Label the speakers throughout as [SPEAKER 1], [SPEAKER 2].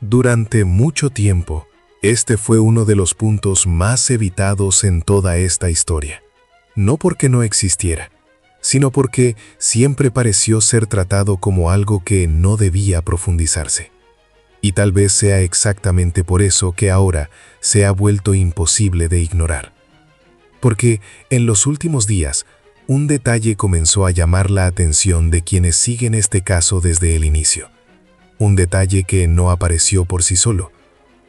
[SPEAKER 1] Durante mucho tiempo, este fue uno de los puntos más evitados en toda esta historia. No porque no existiera, sino porque siempre pareció ser tratado como algo que no debía profundizarse. Y tal vez sea exactamente por eso que ahora se ha vuelto imposible de ignorar. Porque en los últimos días, un detalle comenzó a llamar la atención de quienes siguen este caso desde el inicio. Un detalle que no apareció por sí solo.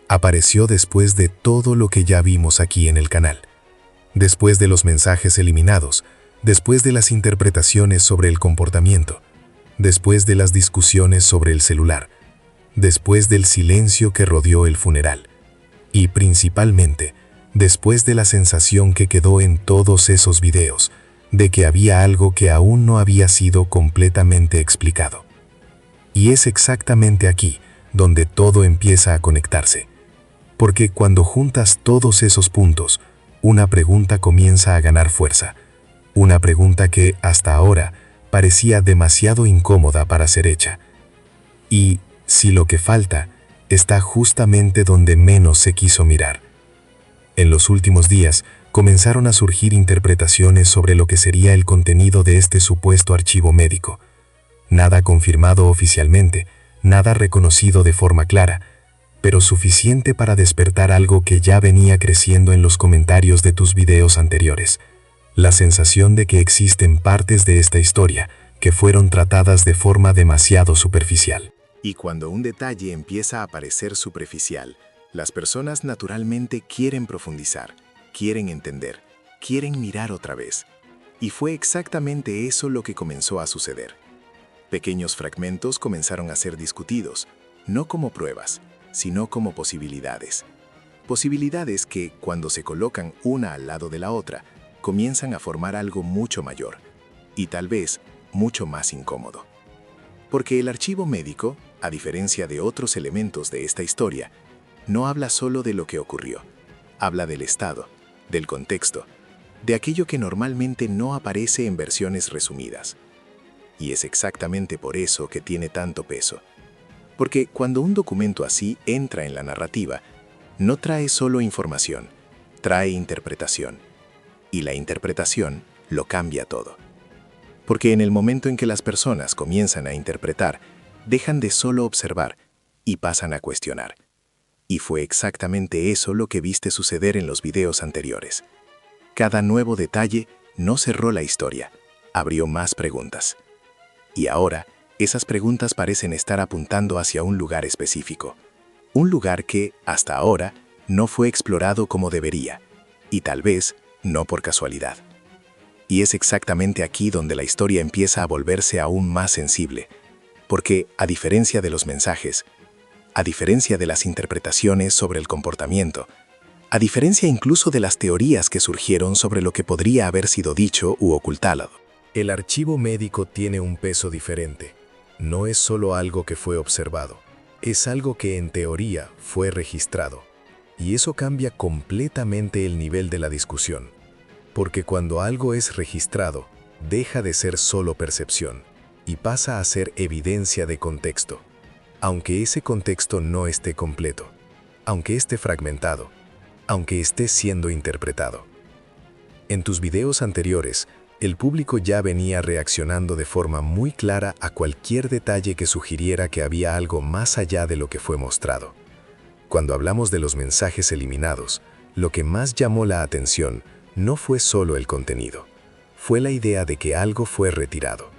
[SPEAKER 1] Apareció después de todo lo que ya vimos aquí en el canal. Después de los mensajes eliminados, después de las interpretaciones sobre el comportamiento, después de las discusiones sobre el celular, después del silencio que rodeó el funeral, y principalmente, después de la sensación que quedó en todos esos videos, de que había algo que aún no había sido completamente explicado. Y es exactamente aquí donde todo empieza a conectarse. Porque cuando juntas todos esos puntos, una pregunta comienza a ganar fuerza. Una pregunta que, hasta ahora, parecía demasiado incómoda para ser hecha. Y, si lo que falta, está justamente donde menos se quiso mirar. En los últimos días, comenzaron a surgir interpretaciones sobre lo que sería el contenido de este supuesto archivo médico. Nada confirmado oficialmente, nada reconocido de forma clara, pero suficiente para despertar algo que ya venía creciendo en los comentarios de tus videos anteriores. La sensación de que existen partes de esta historia que fueron tratadas de forma demasiado superficial.
[SPEAKER 2] Y cuando un detalle empieza a parecer superficial, las personas naturalmente quieren profundizar, quieren entender, quieren mirar otra vez. Y fue exactamente eso lo que comenzó a suceder. Pequeños fragmentos comenzaron a ser discutidos, no como pruebas, sino como posibilidades. Posibilidades que, cuando se colocan una al lado de la otra, comienzan a formar algo mucho mayor, y tal vez mucho más incómodo. Porque el archivo médico, a diferencia de otros elementos de esta historia, no habla solo de lo que ocurrió, habla del estado, del contexto, de aquello que normalmente no aparece en versiones resumidas. Y es exactamente por eso que tiene tanto peso. Porque cuando un documento así entra en la narrativa, no trae solo información, trae interpretación. Y la interpretación lo cambia todo. Porque en el momento en que las personas comienzan a interpretar, dejan de solo observar y pasan a cuestionar. Y fue exactamente eso lo que viste suceder en los videos anteriores. Cada nuevo detalle no cerró la historia, abrió más preguntas. Y ahora, esas preguntas parecen estar apuntando hacia un lugar específico. Un lugar que, hasta ahora, no fue explorado como debería, y tal vez no por casualidad. Y es exactamente aquí donde la historia empieza a volverse aún más sensible, porque, a diferencia de los mensajes, a diferencia de las interpretaciones sobre el comportamiento, a diferencia incluso de las teorías que surgieron sobre lo que podría haber sido dicho u ocultado,
[SPEAKER 1] el archivo médico tiene un peso diferente. No es solo algo que fue observado, es algo que en teoría fue registrado. Y eso cambia completamente el nivel de la discusión. Porque cuando algo es registrado, deja de ser solo percepción y pasa a ser evidencia de contexto. Aunque ese contexto no esté completo, aunque esté fragmentado, aunque esté siendo interpretado. En tus videos anteriores, el público ya venía reaccionando de forma muy clara a cualquier detalle que sugiriera que había algo más allá de lo que fue mostrado. Cuando hablamos de los mensajes eliminados, lo que más llamó la atención no fue solo el contenido, fue la idea de que algo fue retirado.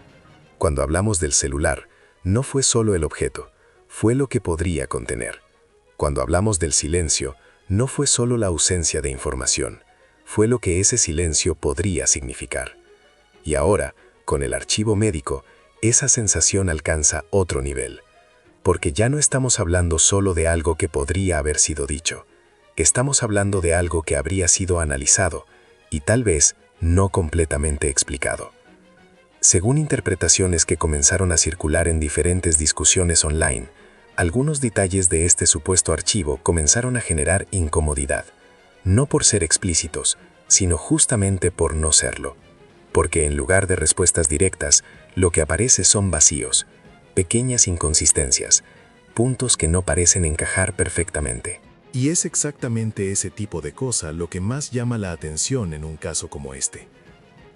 [SPEAKER 1] Cuando hablamos del celular, no fue solo el objeto, fue lo que podría contener. Cuando hablamos del silencio, no fue solo la ausencia de información, fue lo que ese silencio podría significar. Y ahora, con el archivo médico, esa sensación alcanza otro nivel. Porque ya no estamos hablando solo de algo que podría haber sido dicho. Estamos hablando de algo que habría sido analizado y tal vez no completamente explicado. Según interpretaciones que comenzaron a circular en diferentes discusiones online, algunos detalles de este supuesto archivo comenzaron a generar incomodidad. No por ser explícitos, sino justamente por no serlo. Porque en lugar de respuestas directas, lo que aparece son vacíos, pequeñas inconsistencias,
[SPEAKER 3] puntos que no parecen encajar perfectamente.
[SPEAKER 1] Y es exactamente ese tipo de cosa lo que más llama la atención en un caso como este.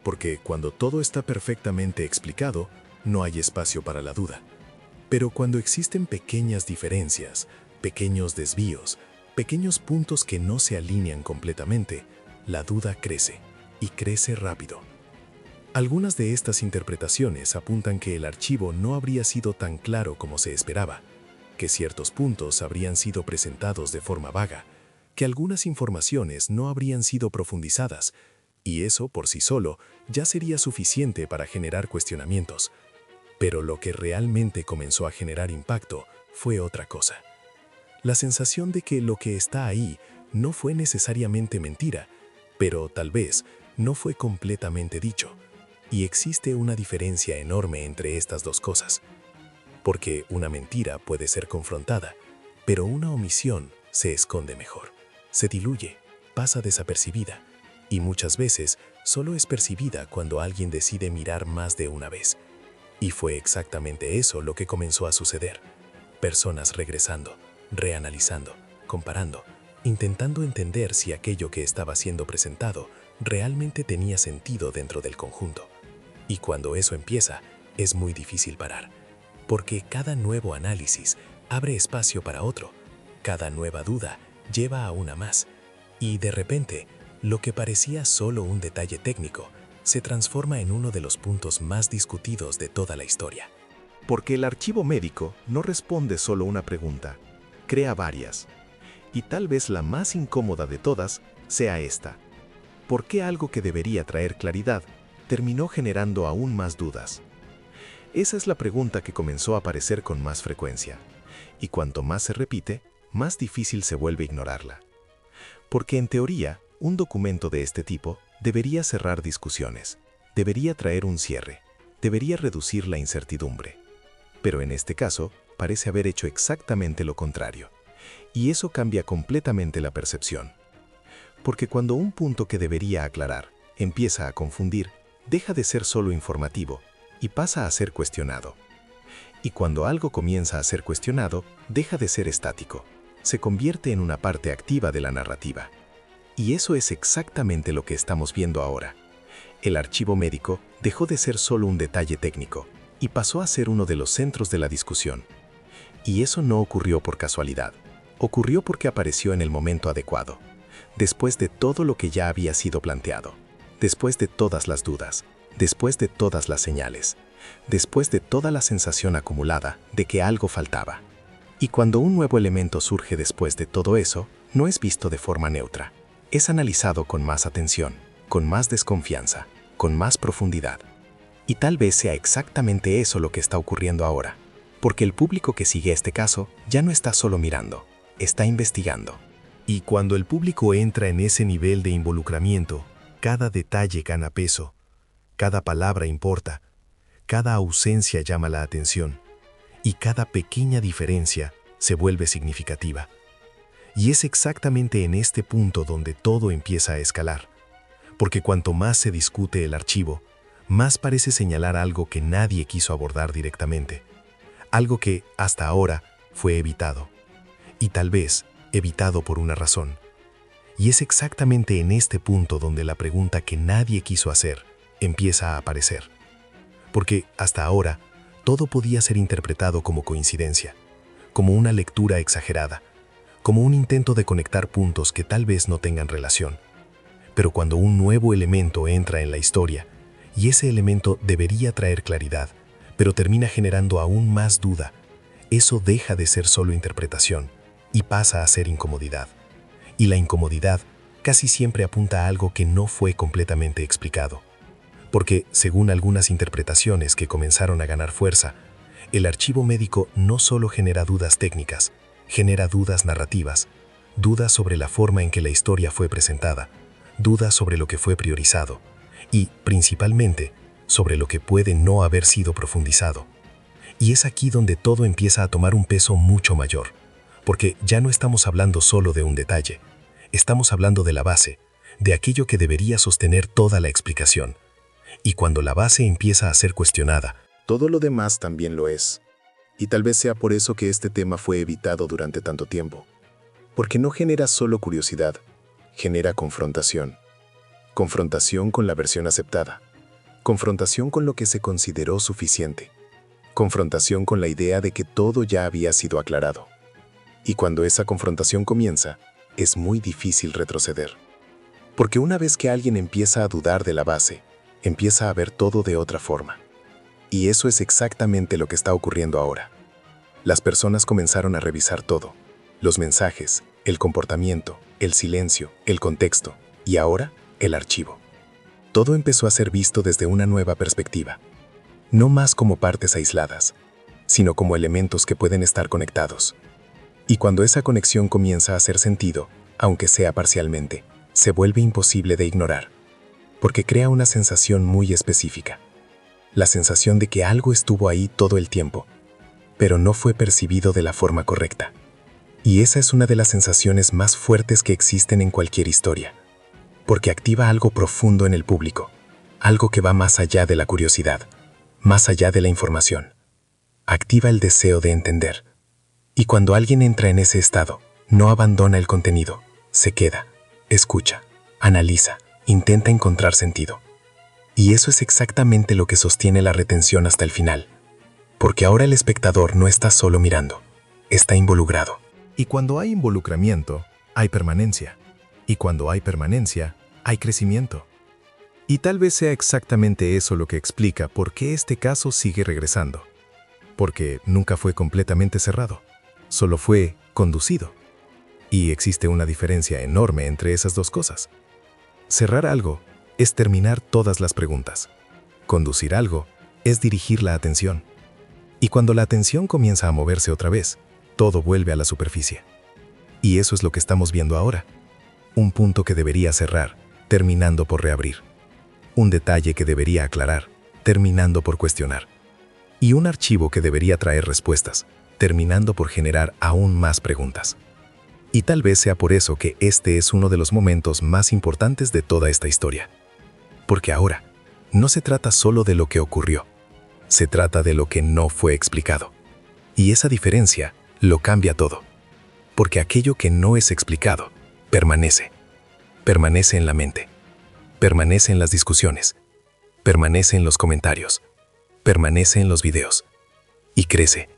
[SPEAKER 1] Porque cuando todo está perfectamente explicado, no hay espacio para la duda. Pero cuando existen pequeñas diferencias, pequeños desvíos, pequeños puntos que no se alinean completamente, la duda crece, y crece rápido. Algunas de estas interpretaciones apuntan que el archivo no habría sido tan claro como se esperaba, que ciertos puntos habrían sido presentados de forma vaga, que algunas informaciones no habrían sido profundizadas, y eso por sí solo ya sería suficiente para generar cuestionamientos. Pero lo que realmente comenzó a generar impacto fue otra cosa. La sensación de que lo que está ahí no fue necesariamente mentira, pero tal vez no fue completamente dicho. Y existe una diferencia enorme entre estas dos cosas. Porque una mentira puede ser confrontada, pero una omisión se esconde mejor, se diluye, pasa desapercibida, y muchas veces solo es percibida cuando alguien decide mirar más de una vez. Y fue exactamente eso lo que comenzó a suceder. Personas regresando, reanalizando, comparando, intentando entender si aquello que estaba siendo presentado realmente tenía sentido dentro del conjunto. Y cuando eso empieza, es muy difícil parar. Porque cada nuevo análisis abre espacio para otro, cada nueva duda lleva a una más, y de repente, lo que parecía solo un detalle técnico se transforma en uno de los puntos más discutidos de toda la historia.
[SPEAKER 2] Porque el archivo médico no responde solo una pregunta, crea varias. Y tal vez la más incómoda de todas sea esta. ¿Por qué algo que debería traer claridad terminó generando aún más dudas? Esa es la pregunta que comenzó a aparecer con más frecuencia, y cuanto más se repite, más difícil se vuelve ignorarla. Porque en teoría, un documento de este tipo debería cerrar discusiones, debería traer un cierre, debería reducir la incertidumbre. Pero en este caso, parece haber hecho exactamente lo contrario, y eso cambia completamente la percepción. Porque cuando un punto que debería aclarar empieza a confundir, deja de ser solo informativo, y pasa a ser cuestionado. Y cuando algo comienza a ser cuestionado, deja de ser estático, se convierte en una parte activa de la narrativa. Y eso es exactamente lo que estamos viendo ahora. El archivo médico dejó de ser solo un detalle técnico y pasó a ser uno de los centros de la discusión. Y eso no ocurrió por casualidad, ocurrió porque apareció en el momento adecuado, después de todo lo que ya había sido planteado, después de todas las dudas, después de todas las señales, después de toda la sensación acumulada de que algo faltaba. Y cuando un nuevo elemento surge después de todo eso, no es visto de forma neutra. Es analizado con más atención, con más desconfianza, con más profundidad. Y tal vez sea exactamente eso lo que está ocurriendo ahora, porque el público que sigue este caso ya no está solo mirando, está investigando.
[SPEAKER 1] Y cuando el público entra en ese nivel de involucramiento, cada detalle gana peso. Cada palabra importa, cada ausencia llama la atención y cada pequeña diferencia se vuelve significativa. Y es exactamente en este punto donde todo empieza a escalar, porque cuanto más se discute el archivo, más parece señalar algo que nadie quiso abordar directamente, algo que, hasta ahora, fue evitado, y tal vez evitado por una razón. Y es exactamente en este punto donde la pregunta que nadie quiso hacer empieza a aparecer. Porque hasta ahora, todo podía ser interpretado como coincidencia, como una lectura exagerada, como un intento de conectar puntos que tal vez no tengan relación. Pero cuando un nuevo elemento entra en la historia, y ese elemento debería traer claridad, pero termina generando aún más duda, eso deja de ser solo interpretación y pasa a ser incomodidad. Y la incomodidad casi siempre apunta a algo que no fue completamente explicado. Porque, según algunas interpretaciones que comenzaron a ganar fuerza, el archivo médico no solo genera dudas técnicas, genera dudas narrativas, dudas sobre la forma en que la historia fue presentada, dudas sobre lo que fue priorizado y, principalmente, sobre lo que puede no haber sido profundizado. Y es aquí donde todo empieza a tomar un peso mucho mayor, porque ya no estamos hablando solo de un detalle, estamos hablando de la base, de aquello que debería sostener toda la explicación. Y cuando la base empieza a ser cuestionada,
[SPEAKER 2] todo lo demás también lo es. Y tal vez sea por eso que este tema fue evitado durante tanto tiempo. Porque no genera solo curiosidad, genera confrontación. Confrontación con la versión aceptada. Confrontación con lo que se consideró suficiente. Confrontación con la idea de que todo ya había sido aclarado. Y cuando esa confrontación comienza, es muy difícil retroceder. Porque una vez que alguien empieza a dudar de la base, empieza a ver todo de otra forma. Y eso es exactamente lo que está ocurriendo ahora. Las personas comenzaron a revisar todo. Los mensajes, el comportamiento, el silencio, el contexto y ahora el archivo. Todo empezó a ser visto desde una nueva perspectiva. No más como partes aisladas, sino como elementos que pueden estar conectados. Y cuando esa conexión comienza a hacer sentido, aunque sea parcialmente, se vuelve imposible de ignorar, porque crea una sensación muy específica. La sensación de que algo estuvo ahí todo el tiempo, pero no fue percibido de la forma correcta. Y esa es una de las sensaciones más fuertes que existen en cualquier historia, porque activa algo profundo en el público, algo que va más allá de la curiosidad, más allá de la información. Activa el deseo de entender. Y cuando alguien entra en ese estado, no abandona el contenido, se queda, escucha, analiza, intenta encontrar sentido. Y eso es exactamente lo que sostiene la retención hasta el final, porque ahora el espectador no está solo mirando, está involucrado.
[SPEAKER 1] Y cuando hay involucramiento, hay permanencia. Y cuando hay permanencia, hay crecimiento. Y tal vez sea exactamente eso lo que explica por qué este caso sigue regresando. Porque nunca fue completamente cerrado, solo fue conducido. Y existe una diferencia enorme entre esas dos cosas. Cerrar algo es terminar todas las preguntas. Conducir algo es dirigir la atención. Y cuando la atención comienza a moverse otra vez, todo vuelve a la superficie. Y eso es lo que estamos viendo ahora. Un punto que debería cerrar, terminando por reabrir. Un detalle que debería aclarar, terminando por cuestionar. Y un archivo que debería traer respuestas, terminando por generar aún más preguntas. Y tal vez sea por eso que este es uno de los momentos más importantes de toda esta historia. Porque ahora, no se trata solo de lo que ocurrió, se trata de lo que no fue explicado. Y esa diferencia lo cambia todo. Porque aquello que no es explicado, permanece. Permanece en la mente. Permanece en las discusiones. Permanece en los comentarios. Permanece en los videos. Y crece.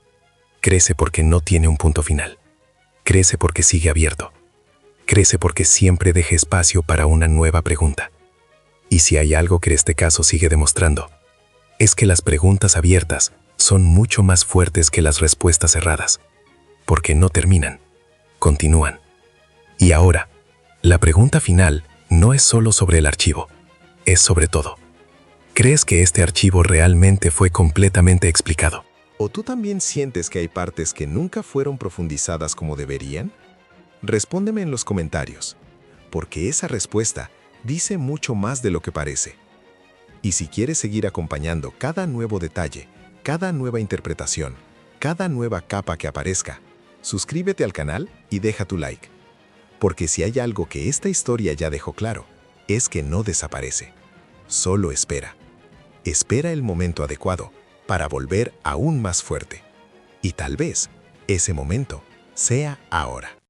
[SPEAKER 1] Crece porque no tiene un punto final. Crece porque sigue abierto. Crece porque siempre deja espacio para una nueva pregunta. Y si hay algo que este caso sigue demostrando, es que las preguntas abiertas son mucho más fuertes que las respuestas cerradas, porque no terminan, continúan. Y ahora, la pregunta final no es solo sobre el archivo, es sobre todo. ¿Crees que este archivo realmente fue completamente explicado?
[SPEAKER 2] ¿O tú también sientes que hay partes que nunca fueron profundizadas como deberían? Respóndeme en los comentarios, porque esa respuesta dice mucho más de lo que parece. Y si quieres seguir acompañando cada nuevo detalle, cada nueva interpretación, cada nueva capa que aparezca, suscríbete al canal y deja tu like. Porque si hay algo que esta historia ya dejó claro, es que no desaparece. Solo espera. Espera el momento adecuado para volver aún más fuerte. Y tal vez ese momento sea ahora.